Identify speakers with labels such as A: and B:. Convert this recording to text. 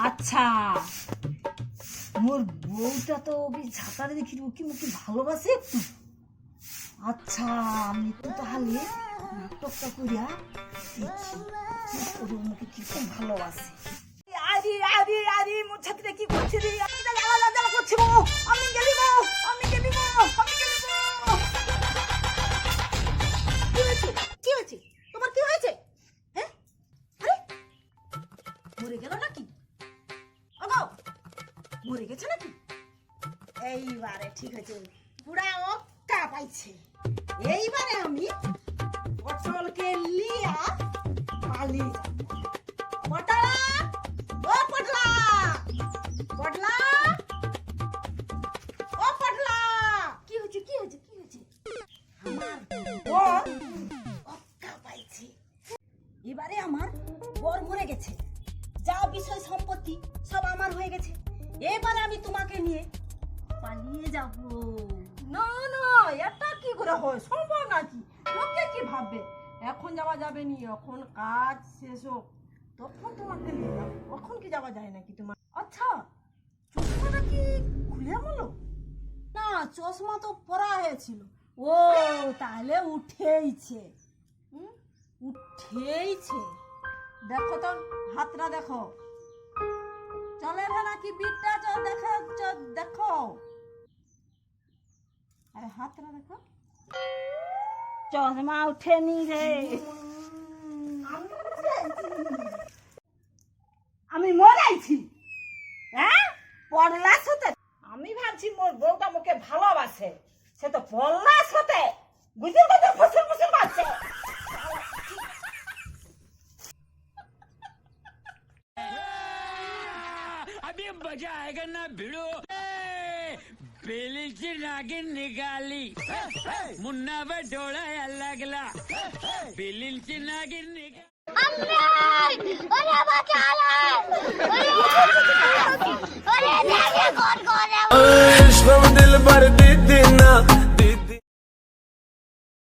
A: আচ্ছা, মোর বউটা তো ছাতারে দেখি উকি মুকি ভালোবাসে একটু। আচ্ছা, আমি তো তাহলে নাটকটা করিয়া দেখি ওর মুখে কিরকম ভালোবাসে। আরে আরে আরে মোর ছাত্রীরা কি করছে রে? আমি তো জ্বালা জ্বালা করছি গো। আমি গেলি গো, আমি গেলি গো, আমি গেলি গো। কি হয়েছে? কি হয়েছে? তোমার কি হয়েছে? হ্যাঁ? আরে মরে গেল নাকি? ওগো মরে গেছে নাকি? এইবারে ঠিক আছে, পুরা অক্কা পাইছে। এইবারে আমি পটলকে লিয়া পালিয়ে যাব। পটলা, ও পটলা, পটলা, ও পটলা। কি হয়েছে? কি হয়েছে? কি হয়েছে? আমার বর অক্কা পাইছে। এবারে আমার বর মরে গেছে, যা বিষয় সম্পত্তি সব আমার হয়ে গেছে। এবারে আমি তোমাকে নিয়ে পালিয়ে যাব। না না, এটা কি করে হয়? সম্ভব নাকি? লোকে কি ভাববে? এখন যাওয়া যাবে নি, এখন কাজ শেষ হোক তখন তোমাকে নিয়ে যাবো। এখন কি যাওয়া যায় নাকি তোমার? আচ্ছা, চশমাটা কি খুলে মলো? না, চশমা তো পরা হয়েছিল। ও তাহলে উঠেইছে। উঠেইছে। দেখো তো হাতটা দেখো, চলে রে নাকি বিটটা? দেখো দেখো, আরে হাতটা দেখো, চশমা উঠেনি রে। আমি মরাইছি? হ্যাঁ, পড়লাস হতে? আমি ভাবছি মোর বউটা মুখে ভালোবাসে, সে তো পড়লাস হতে বুঝতে পারছো? ফসল ফসল বাজছে।
B: अभी मजा आएगा ना भिड़ो। बेली ची नागिन निकाली, मुन्ना बटोळा लागला, बेलीची नागिन निकाली।
C: अरे बचा ले, अरे जाके कौन है?